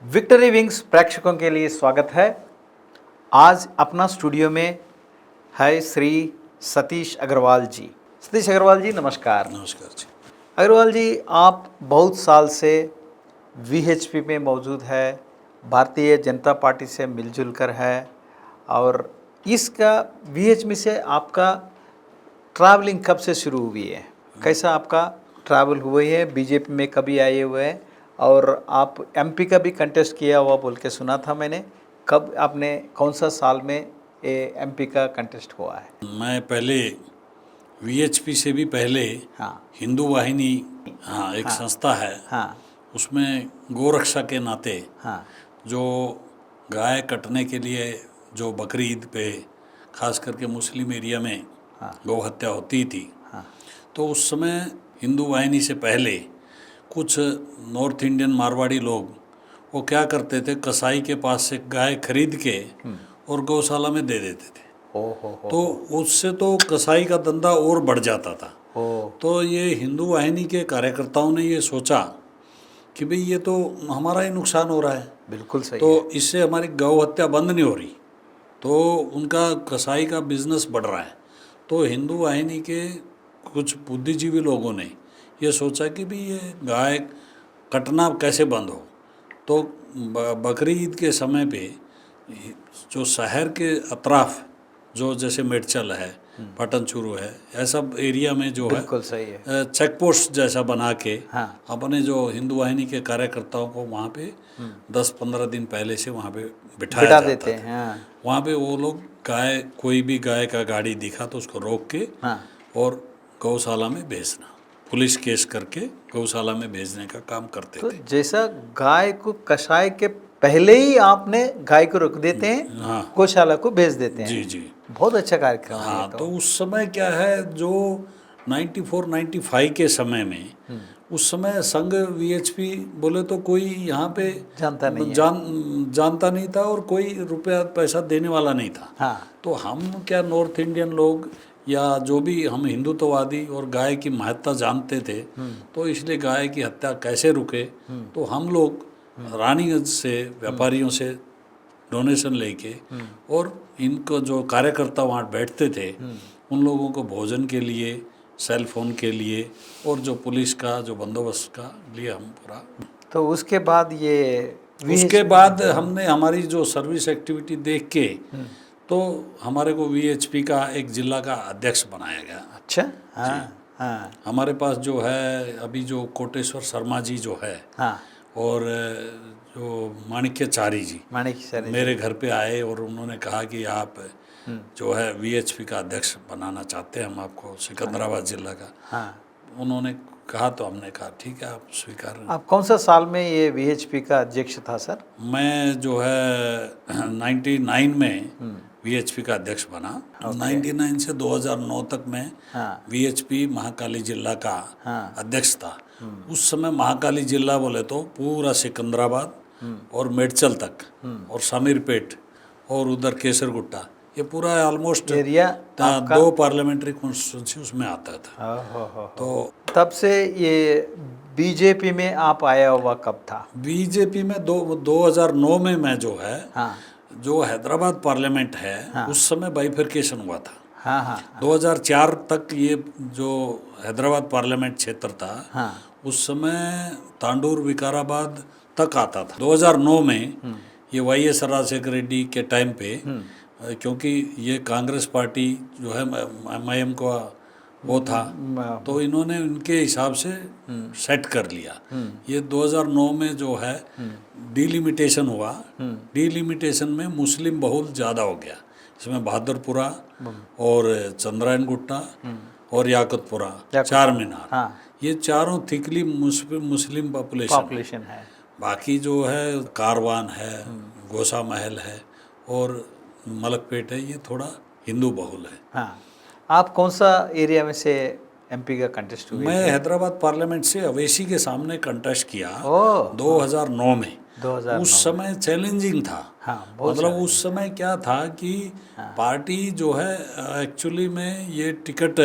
Victory wings प्रेक्षकों के लिए स्वागत है। आज अपना स्टूडियो में है श्री सतीश अग्रवाल जी। सतीश अग्रवाल जी नमस्कार। नमस्कार जी। अग्रवाल जी, आप बहुत साल से वीएचपी में मौजूद है, भारतीय जनता पार्टी से मिलजुल कर है और इसका वीएचपी से आपका ट्रैवलिंग कब से शुरू हुई है? कैसा आपका ट्रैवल हुए है? बीजेपी में कभी आए हुए हैं और आप एमपी का भी कंटेस्ट किया हुआ बोल के सुना था मैंने। कब आपने कौन सा साल में एमपी का कंटेस्ट हुआ है? मैं पहले वीएचपी से भी पहले हाँ हिंदू वाहिनी एक हाँ संस्था है, हाँ उसमें गोरक्षा के नाते हाँ जो गाय कटने के लिए जो बकरी ईद पे खास करके मुस्लिम एरिया में हाँ गौ हत्या होती थी, हाँ तो उस समय हिंदू वाहिनी से पहले कुछ नॉर्थ इंडियन मारवाड़ी लोग वो क्या करते थे, कसाई के पास से गाय खरीद के और गौशाला में दे देते थे। हो तो उससे तो कसाई का धंधा और बढ़ जाता था। हो तो ये हिंदू वाहिनी के कार्यकर्ताओं ने ये सोचा कि भाई ये तो हमारा ही नुकसान हो रहा है, बिल्कुल सही तो है। इससे हमारी गौ हत्या बंद नहीं हो रही, तो उनका कसाई का बिजनेस बढ़ रहा है। तो हिंदू वाहिनी के कुछ बुद्धिजीवी लोगों ने ये सोचा कि भाई ये गाय कटना कैसे बंद हो। तो बकरी ईद के समय पे जो शहर के अतराफ जो जैसे मेडचल है, पटन चूरू है, ऐसा एरिया में जो है बिल्कुल सही है। चेक पोस्ट जैसा बना के हाँ अपने जो हिंदू वाहिनी के कार्यकर्ताओं को वहाँ पे 10-15 दिन पहले से वहाँ पे बिठा बिठाया जाता देते था। हैं। हाँ वहाँ पे वो लोग गाय, कोई भी गाय का गाड़ी दिखा तो उसको रोक के हाँ और गौशाला में भेजना, पुलिस केस करके गौशाला में भेजने का काम करते तो थे। जैसा गाय को कसाई के पहले ही आपने गाय को रोक देते हैं, हाँ गौशाला को भेज देते हैं। जी जी। बहुत अच्छा कार्यक्रम है ये हाँ, तो उस समय क्या है, जो 94-95 के समय में, उस समय संघ वीएचपी बोले तो कोई यहाँ पे जानता नहीं है। जानता नहीं था और कोई रुपया पैसा देने वाला नहीं था। हाँ तो हम क्या नॉर्थ इंडियन लोग या जो भी हम हिंदुत्ववादी और गाय की महत्ता जानते थे, तो इसलिए गाय की हत्या कैसे रुके, तो हम लोग रानीगंज से व्यापारियों से डोनेशन लेके और इनको जो कार्यकर्ता वहाँ बैठते थे उन लोगों को भोजन के लिए, सेल फोन के लिए और जो पुलिस का जो बंदोबस्त का लिए हम पूरा। तो उसके बाद ये उसके बाद हमने हमारी जो सर्विस एक्टिविटी देख के तो हमारे को वीएचपी का एक जिला का अध्यक्ष बनाया गया। अच्छा। हाँ हाँ हमारे पास जो है अभी जो कोटेश्वर शर्मा जी जो है हाँ और जो माणिक्यचारी जी माणिक सर मेरे घर पे आए और उन्होंने कहा कि आप जो है वीएचपी का अध्यक्ष बनाना चाहते हैं हम आपको, सिकंदराबाद जिला का। हाँ। उन्होंने कहा तो हमने कहा ठीक है, आप स्वीकार। आप कौन सा साल में ये वीएचपी का अध्यक्ष था सर? मैं जो है 99 में वीएचपी का अध्यक्ष बना। 99 से 2009 तक मैं हाँ वीएचपी महाकाली जिला का हाँ अध्यक्ष था। उस समय महाकाली जिला बोले तो पूरा सिकंदराबाद और मेडचल तक और सामीरपेट और उधर केसरगुट्टा, ये पूरा ऑलमोस्ट एरिया 2 पार्लियामेंट्री कॉन्स्टिट्यूंसी उसमें आता था। हो। तो तब से ये बीजेपी में आप आया हुआ कब था? बीजेपी में 2009 में मैं जो है, हाँ जो हैदराबाद पार्लियामेंट है उस समय बाइफरकेशन हुआ था। हाँ हाँ 2004 तक ये जो हैदराबाद पार्लियामेंट क्षेत्र था हाँ उस समय तांडूर विकाराबाद तक आता था। 2009 में ये वाईएस राजशेखर रेड्डी के टाइम पे, क्योंकि ये कांग्रेस पार्टी जो है एमआईएम का वो था, तो इन्होंने उनके हिसाब से सेट कर लिया। ये 2009 में जो है डिलिमिटेशन हुआ। डिलिमिटेशन में मुस्लिम बहुल ज़्यादा हो गया, इसमें बहादुरपुरा और चंद्रायन गुट्टा और याकुतपुरा, चार मीनार, हाँ ये चारों थिकली मुस्लिम पॉपुलेशन है। बाकी जो है कारवान है, गोसा महल है और मलकपेट है, ये थोड़ा हिंदू बहुल है। हाँ, आप कौन सा एरिया में से एमपी का कंटेस्ट हुए? मैं हैदराबाद पार्लियामेंट से अवेशी के सामने कंटेस्ट किया 2009 में। 2009 उस समय चैलेंजिंग था। हाँ, मतलब उस समय क्या था कि पार्टी जो है एक्चुअली में ये टिकट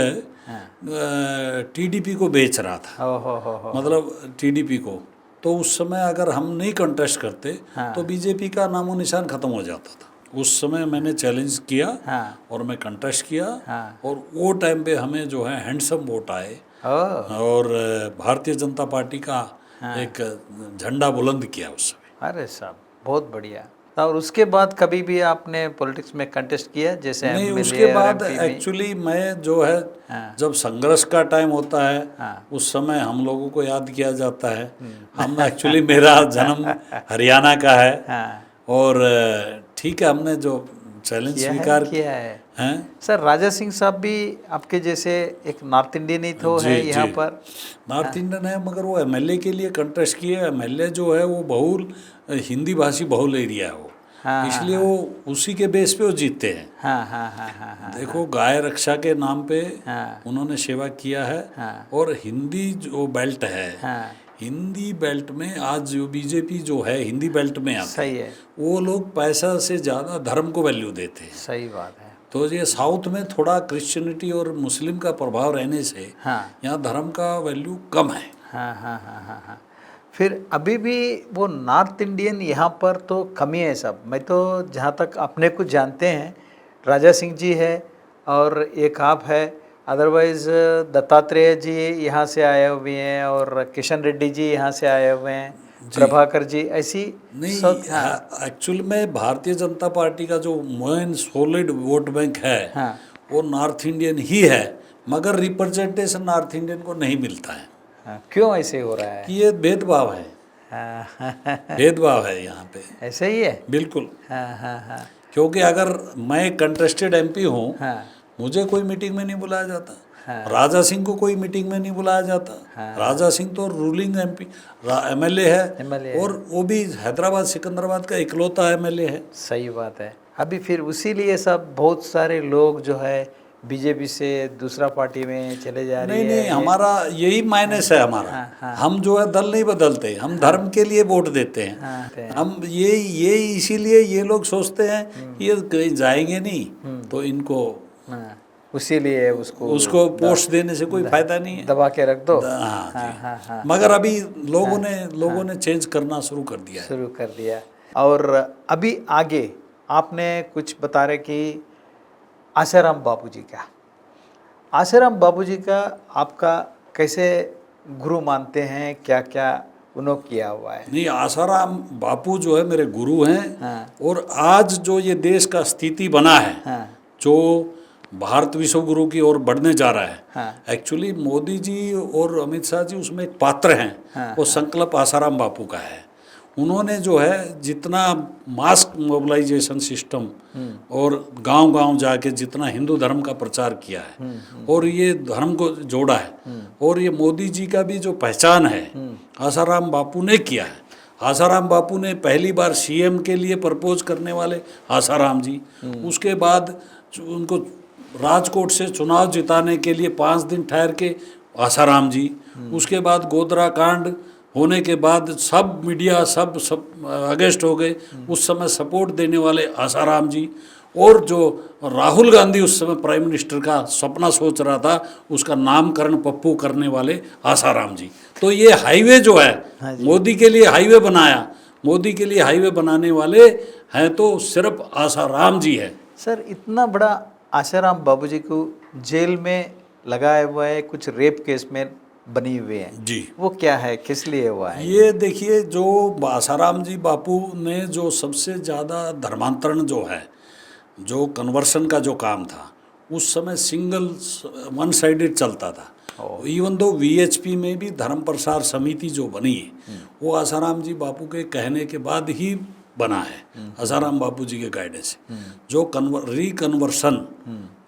टीडीपी को बेच रहा था। हो। मतलब टीडीपी को तो उस समय अगर हम नहीं कंटेस्ट करते हाँ। तो बीजेपी का नामो निशान खत्म हो जाता था। उस समय मैंने चैलेंज किया हाँ। और मैं कंटेस्ट किया हाँ। और वो टाइम पे हमें जो है हैंडसम वोट आए ओह, और भारतीय जनता पार्टी का एक झंडा बुलंद किया उस समय। अरे साहब बहुत बढ़िया। और उसके बाद कभी भी आपने पॉलिटिक्स में कंटेस्ट किया जैसे नहीं, एमएलए उसके और बाद एमपी में? एक्चुअली मैं जो है हाँ। जब संघर्ष का टाइम होता है हाँ। उस समय हम लोगों को याद किया जाता है। हम एक्चुअली मेरा जन्म हरियाणा का है हाँ, और ठीक है, हमने जो चैलेंज स्वीकार किया है। हैं। सर राजा सिंह साहब भी आपके जैसे एक नॉर्थ इंडियन ही तो है जी यहाँ जी, पर? नॉर्थ इंडियन है मगर वो एमएलए के लिए कंटेस्ट किए। एमएलए जो है वो बहुल हिंदी भाषी बहुल एरिया है वो, हाँ, इसलिए वो उसी के बेस पे वो जीतते हैं। हाँ हाँ हाँ हाँ हाँ देखो, गाय रक्षा के नाम पे हाँ उन्होंने सेवा किया है। हाँ और हिंदी जो बेल्ट है, हाँ, हिंदी बेल्ट में आज जो बीजेपी जो है हिंदी बेल्ट में आती सही है, है, वो लोग पैसा से ज़्यादा धर्म को वैल्यू देते हैं। सही बात है। तो ये साउथ में थोड़ा क्रिश्चियनिटी और मुस्लिम का प्रभाव रहने से हाँ यहाँ धर्म का वैल्यू कम है। हाँ हाँ हाँ हाँ हाँ। फिर अभी भी वो नॉर्थ इंडियन यहाँ पर तो कमी है सब। मैं तो जहाँ तक अपने को जानते हैं, राजा सिंह जी है और एक आप है, अदरवाइज दत्तात्रेय जी यहाँ से आए हुए हैं और किशन रेड्डी जी यहाँ से आए हुए हैं, प्रभाकर जी, ऐसी नहीं, सब। हाँ एक्चुअल में भारतीय जनता पार्टी का जो मेन सॉलिड वोट बैंक है हाँ वो नॉर्थ इंडियन ही है, मगर रिप्रेजेंटेशन नॉर्थ इंडियन को नहीं मिलता है। हाँ, क्यों ऐसे हो रहा है? कि ये भेदभाव है, हाँ भेदभाव है यहाँ पे, ऐसे ही है। बिल्कुल। हाँ हाँ हाँ क्योंकि अगर मैं कंटेस्टेड एमपी हूँ, हाँ मुझे कोई मीटिंग में नहीं बुलाया जाता। हाँ। राजा सिंह को कोई मीटिंग में नहीं बुलाया जाता। हाँ। राजा सिंह तो रूलिंग एमपी एमएलए है MLA और वो भी हैदराबाद सिकंदराबाद का इकलौता एमएलए है। सही बात है। अभी फिर उसी लिए सब बहुत सारे लोग जो है बीजेपी से दूसरा पार्टी में चले जा रही नहीं है। नहीं, हमारा यही माइनस है हमारा। हाँ, हाँ। हम जो है दल नहीं बदलते, हम धर्म के लिए वोट देते हैं। हाँ, हम ये इसीलिए ये लोग सोचते हैं कि ये कहीं जाएंगे नहीं तो इनको हाँ, उसी लिए उसको पोस्ट देने से कोई फायदा नहीं है, दबा के रख दो। हाँ हाँ जी। हाँ हाँ, मगर अभी लोगों ने चेंज करना शुरू कर दिया है। शुरू कर दिया। और अभी आगे आपने कुछ बता रहे कि आसाराम बापूजी का, आसाराम बापूजी का आपका कैसे गुरु मानते हैं, क्या क्या उन्होंने किया हुआ है? नहीं, आसाराम बापू जो है मेरे गुरु हैं। हाँ और आज जो ये देश का स्थिति बना है, हाँ जो भारत विश्व गुरु की ओर बढ़ने जा रहा है, हाँ एक्चुअली मोदी जी और अमित शाह जी उसमें एक पात्र हैं। हाँ, वो संकल्प आसाराम बापू का है। उन्होंने जो है जितना मास मोबिलाइजेशन सिस्टम और गांव-गांव जाके जितना हिंदू धर्म का प्रचार किया है और ये धर्म को जोड़ा है, और ये मोदी जी का भी जो पहचान है आसाराम बापू ने किया है। आसाराम बापू ने पहली बार सीएम के लिए प्रपोज करने वाले आसाराम जी, उसके बाद उनको राजकोट से चुनाव जिताने के लिए 5 दिन ठहर के आसाराम जी, उसके बाद गोधरा कांड होने के बाद सब मीडिया सब अगेंस्ट हो गए, उस समय सपोर्ट देने वाले आसाराम जी, और जो राहुल गांधी उस समय प्राइम मिनिस्टर का सपना सोच रहा था उसका नामकरण पप्पू करने वाले आसाराम जी। तो ये हाईवे जो है मोदी के लिए हाईवे बनाया, मोदी के लिए हाईवे बनाने वाले हैं तो सिर्फ आसाराम जी है। सर इतना बड़ा आसाराम बापूजी को जेल में लगाया हुआ है, कुछ रेप केस में बनी हुए हैं जी, वो क्या है, किस लिए हुआ है? ये देखिए, जो आसाराम जी बापू ने जो सबसे ज़्यादा धर्मांतरण जो है, जो कन्वर्शन का जो काम था, उस समय सिंगल वन साइडेड चलता था। इवन दो वीएचपी में भी धर्म प्रसार समिति जो बनी है वो आसाराम जी बापू के कहने के बाद ही बना है, आसाराम बापू जी के गाइडेंस से। जो रिकन्वर्सन,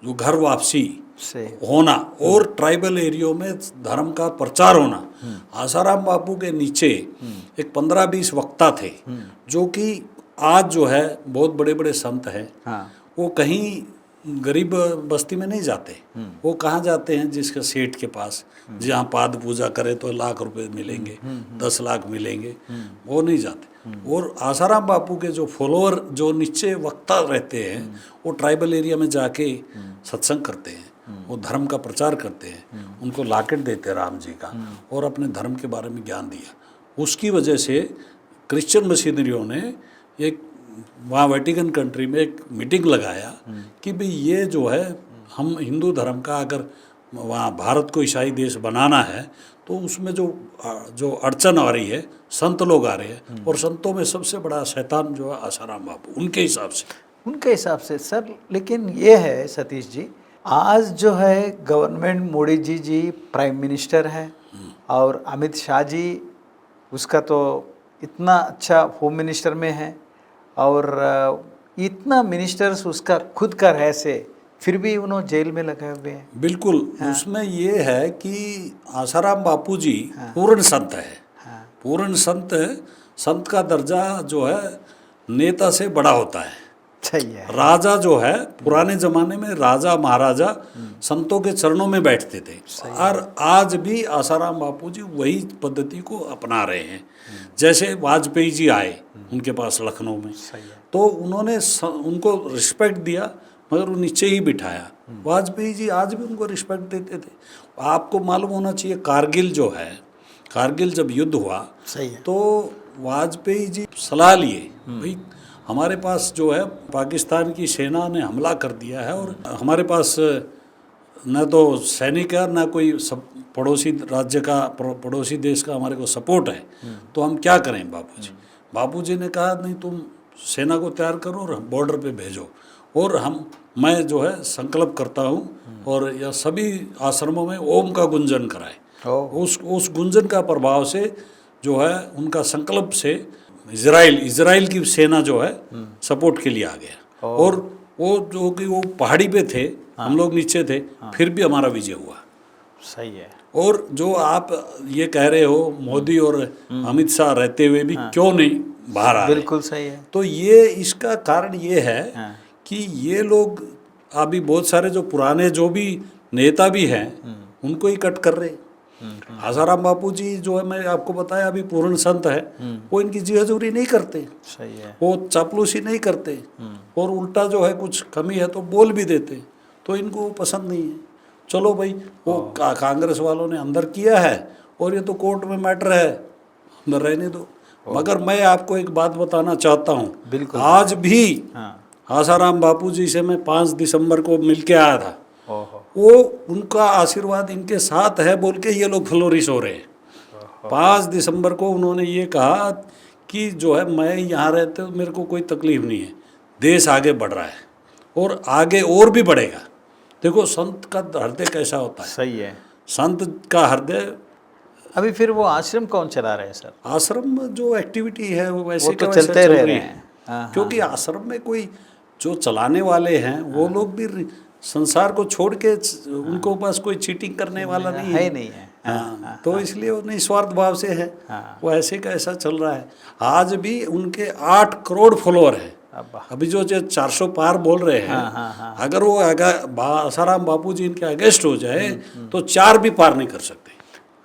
जो घर वापसी से होना और ट्राइबल एरियो में धर्म का प्रचार होना, आसाराम बापू के नीचे एक 15-20 वक्ता थे जो कि आज जो है बहुत बड़े बड़े संत हैं। हाँ वो कहीं गरीब बस्ती में नहीं जाते, वो कहाँ जाते हैं? जिसके सेठ के पास, जहाँ पाद पूजा करे तो लाख रुपए मिलेंगे, 10 लाख मिलेंगे, वो नहीं जाते। और आसाराम बापू के जो फॉलोअर, जो नीचे वक्ता रहते हैं, वो ट्राइबल एरिया में जाके सत्संग करते हैं, वो धर्म का प्रचार करते हैं, उनको लाकेट देते हैं राम जी का, और अपने धर्म के बारे में ज्ञान दिया। उसकी वजह से क्रिश्चियन मिशनरियों ने एक वहाँ वेटिकन कंट्री में एक मीटिंग लगाया कि भाई ये जो है हम हिंदू धर्म का अगर वहाँ भारत को ईसाई देश बनाना है तो उसमें जो अड़चन आ रही है संत लोग आ रहे हैं, और संतों में सबसे बड़ा शैतान जो है आसाराम बापू उनके हिसाब से सर। लेकिन ये है सतीश जी, आज जो है government Modi ji prime minister है और अमित शाह जी उसका तो इतना अच्छा होम मिनिस्टर में है और इतना मिनिस्टर्स उसका खुद का रह से फिर भी उन्होंने जेल में लगे हुए हैं। बिल्कुल। उसमें ये है कि आसाराम बापू जी पूर्ण संत है। पूर्ण संत का दर्जा जो है नेता से बड़ा होता है। सही है। राजा जो है पुराने जमाने में राजा महाराजा संतों के चरणों में बैठते थे, और आज भी आसाराम बापू जी वही पद्धति को अपना रहे हैं। जैसे वाजपेयी जी आए उनके पास लखनऊ में, तो उन्होंने उनको रिस्पेक्ट दिया मगर वो नीचे ही बिठाया। वाजपेयी जी आज भी उनको रिस्पेक्ट देते थे। आपको मालूम होना चाहिए कारगिल जो है, कारगिल जब युद्ध हुआ तो वाजपेयी जी सलाह लिए, भाई हमारे पास जो है पाकिस्तान की सेना ने हमला कर दिया है और हमारे पास न तो सैनिक है न कोई पड़ोसी राज्य का पड़ोसी देश का हमारे को सपोर्ट है, तो हम क्या करें। बापूजी ने कहा नहीं, तुम सेना को तैयार करो और बॉर्डर पे भेजो, और मैं जो है संकल्प करता हूँ और यह सभी आश्रमों में ओम का गुंजन कराए। उस गुंजन का प्रभाव से जो है उनका संकल्प से इजराइल की सेना जो है सपोर्ट के लिए आ गया, और वो जो कि वो पहाड़ी पे थे, हम लोग नीचे थे, फिर भी हमारा विजय हुआ। सही है। और जो आप ये कह रहे हो मोदी और अमित शाह रहते हुए भी क्यों नहीं बाहर आ रहे, बिल्कुल सही है। तो ये इसका कारण ये है कि ये लोग अभी बहुत सारे जो पुराने जो भी नेता भी हैं उनको ही कट कर रहे। आसाराम बापू जी जो है मैं आपको बताया अभी पूर्ण संत है, वो इनकी जी हजूरी नहीं करते। सही है। वो चापलूसी नहीं करते, और उल्टा जो है कुछ कमी है तो बोल भी देते, तो इनको वो पसंद नहीं है। चलो भाई, वो कांग्रेस वालों ने अंदर किया है और ये तो कोर्ट में मैटर है, अंदर रहने दो। मगर मैं आपको एक बात बताना चाहता हूँ, आज भी आसाराम बापू जी से मैं 5 दिसंबर को मिल के आया था, वो उनका आशीर्वाद इनके साथ है बोल के ये लोग फ्लोरिश हो रहे हैं। 5 दिसंबर को उन्होंने ये कहा कि जो है मैं यहाँ रहते हो मेरे को कोई तकलीफ नहीं है, देश आगे बढ़ रहा है और आगे और भी बढ़ेगा। देखो संत का हृदय कैसा होता है। सही है। संत का हृदय। अभी फिर वो आश्रम कौन चला रहे हैं सर? आश्रम जो एक्टिविटी है वो वैसे तो चलते रह रहे हैं, क्योंकि आश्रम में कोई जो चलाने वाले हैं वो लोग भी संसार को छोड़ के, उनको पास कोई चीटिंग करने वाला नहीं है। नहीं है। तो इसलिए वो निस्वार्थ भाव से है, वो ऐसे का ऐसा चल रहा है। आज भी उनके 8 करोड़ फॉलोअर हैं। अभी जो 400 पार बोल रहे हैं, अगर वो आसाराम बापू जी इनके अगेंस्ट हो जाए तो 4 भी पार नहीं कर सकते।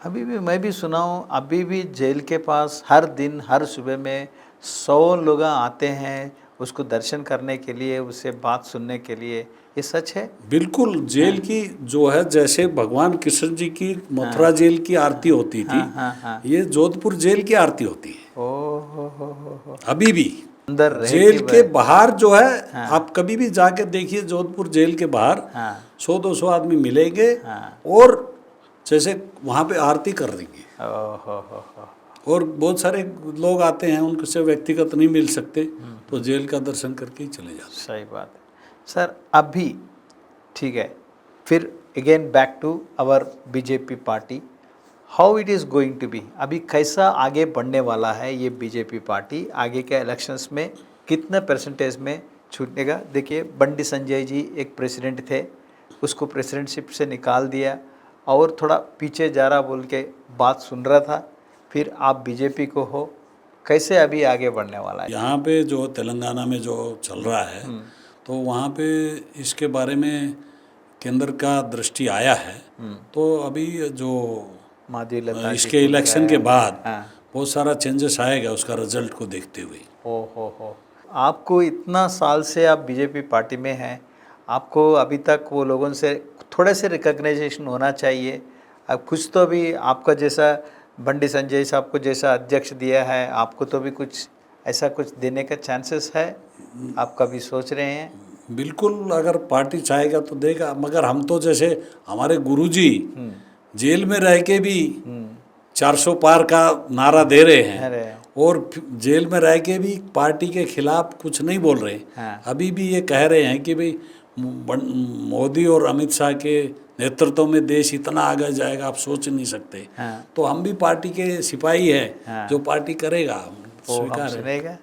अभी भी मैं भी सुना हूँ, अभी भी जेल के पास हर दिन हर सुबह में 100 लोग आते हैं उसको दर्शन करने के लिए, उससे बात सुनने के लिए। ये सच है? बिल्कुल। जेल की जो है, जैसे भगवान कृष्ण जी की मथुरा जेल की आरती होती थी, ये जोधपुर जेल की आरती होती है। अभी भी अंदर जेल के बाहर जो है, आप कभी भी जाके देखिए जोधपुर जेल के बाहर 100-200 आदमी मिलेंगे और जैसे वहाँ पे आरती कर देंगे। और बहुत सारे लोग आते हैं, उनसे व्यक्तिगत नहीं मिल सकते, तो जेल का दर्शन करके ही चले जाते। सही बात है सर। अभी ठीक है, फिर again back to our BJP party, how it is going to be? अभी कैसा आगे बढ़ने वाला है ये बीजेपी पार्टी? आगे के इलेक्शंस में कितने परसेंटेज में छूटेगा? देखिए बंडी संजय जी एक प्रेसिडेंट थे, उसको प्रेसिडेंटशिप से निकाल दिया और थोड़ा पीछे जा रहा बोल के बात सुन रहा था, फिर आप बीजेपी को हो, कैसे अभी आगे बढ़ने वाला है? यहाँ पे जो तेलंगाना में जो चल रहा है, तो वहाँ पे इसके बारे में केंद्र का दृष्टि आया है। तो अभी जो इसके इलेक्शन के बाद बहुत सारा चेंजेस आएगा उसका रिजल्ट को देखते हुए। हो आपको इतना साल से आप बीजेपी पार्टी में हैं, आपको अभी तक वो लोगों से थोड़े से रिकग्नाइजेशन होना चाहिए। अब कुछ तो भी आपका जैसा बंडी संजय साहब को जैसा अध्यक्ष दिया है, आपको तो भी कुछ ऐसा कुछ देने का चांसेस है? आप कभी सोच रहे हैं? बिल्कुल, अगर पार्टी चाहेगा तो देगा, मगर हम तो जैसे हमारे गुरुजी जेल में रह के भी 400 पार का नारा दे रहे हैं अरे और जेल में रह के भी पार्टी के खिलाफ कुछ नहीं बोल रहे। हाँ। अभी भी ये कह रहे हैं कि भाई मोदी और अमित शाह के नेतृत्व में देश इतना आगे जाएगा आप सोच नहीं सकते। हाँ। तो हम भी पार्टी के सिपाही हैं। हाँ। जो पार्टी करेगा वो हम स्वीकार है। सुनेगा।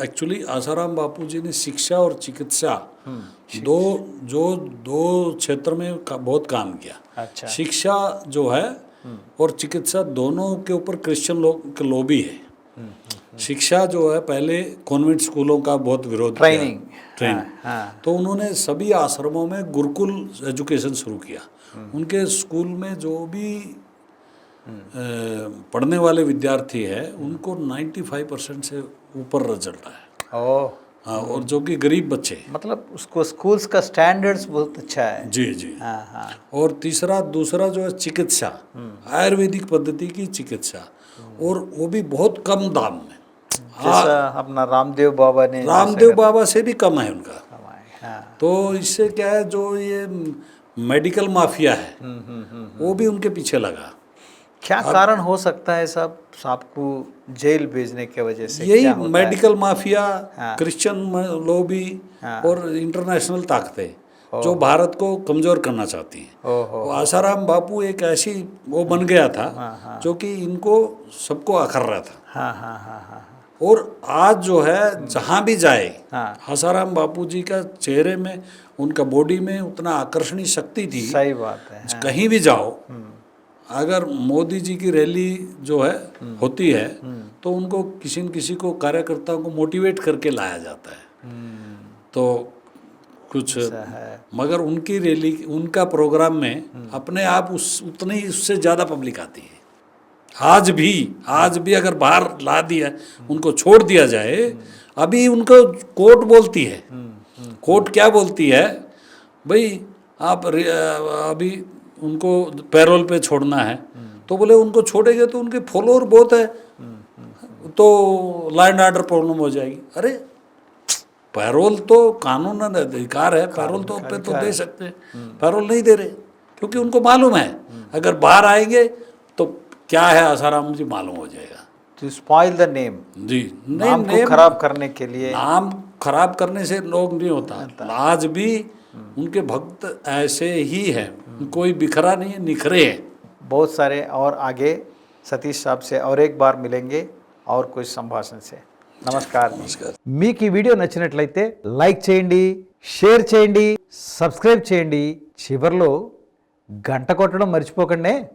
एक्चुअली आसाराम बापू जी ने शिक्षा और चिकित्सा दो क्षेत्र में बहुत काम किया। अच्छा। शिक्षा जो है और चिकित्सा दोनों के ऊपर क्रिश्चियन लोग के लॉबी है। शिक्षा जो है पहले कॉन्वेंट स्कूलों का बहुत विरोध किया। ट्रेनिंग। हाँ। तो उन्होंने सभी आश्रमों में गुरुकुल एजुकेशन शुरू किया। उनके स्कूल में जो भी पढ़ने वाले विद्यार्थी है उनको 95% से ऊपर रिजल्ट आया। ओह। हाँ, और जो कि गरीब बच्चे, मतलब उसको स्कूल्स का स्टैंडर्ड्स बहुत अच्छा है। जी जी। हाँ हाँ। और दूसरा जो है चिकित्सा, आयुर्वेदिक पद्धति की चिकित्सा, और वो भी बहुत कम दाम में। जैसा अपना रामदेव बाबा ने रामदेव बाबा से भी कम है उनका। हाँ। तो इससे क्या है, जो ये मेडिकल माफिया है वो भी उनके पीछे लगा। क्या कारण हो सकता है साहब आपको जेल भेजने के वजह से? यही क्या होता है? मेडिकल माफिया, हाँ। क्रिश्चियन लॉबी हाँ। और इंटरनेशनल ताकतें जो भारत को कमजोर करना चाहती हैं। ओहो। वो आसाराम बापू एक ऐसी वो बन गया था हाँ। जो कि इनको सबको आकर रहा था। हाँ हाँ हाँ हाँ। और आज जो है जहाँ भी जाए हाँ। आसाराम बापू जी का चेहरे में, उनका बॉडी में उतना आकर्षणीय शक्ति थी। सही बात है। हाँ। कहीं भी जाओ, अगर मोदी जी की रैली जो है होती है तो उनको किसी न किसी को कार्यकर्ताओं को मोटिवेट करके लाया जाता है। तो कुछ है। मगर उनकी रैली, उनका प्रोग्राम में अपने आप उतनी उससे ज़्यादा पब्लिक आती है। आज भी अगर बाहर ला दिया, उनको छोड़ दिया जाए, अभी उनको कोर्ट बोलती है, कोर्ट क्या बोलती है, भाई आप अभी उनको पैरोल पे छोड़ना है, तो बोले उनको छोड़ेंगे तो उनके फॉलोअर बहुत है, तो लॉ एंड ऑर्डर प्रॉब्लम हो जाएगी। अरे पैरोल तो कानून अधिकार है, पैरोल तो पे तो दे सकते हैं, पैरोल नहीं दे रहे क्योंकि उनको मालूम है अगर बाहर आएंगे तो क्या है आसाराम जी मालूम हो जाएगा। To spoil the name. जी, नाम को खराब करने के लिए। नाम खराब करने से लोग नहीं होता। आज भी उनके भक्त ऐसे ही हैं, कोई बिखरा नहीं है, निखरे हैं। बहुत सारे और आगे सतीश साहब से और एक बार मिलेंगे और कुछ संभाषण से। నమస్కారం. మీకు ఈ వీడియో నచ్చినట్లయితే లైక్ చేయండి, షేర్ చేయండి, సబ్స్క్రైబ్ చేయండి, చివర్లో గంట కొట్టడం మర్చిపోకండి.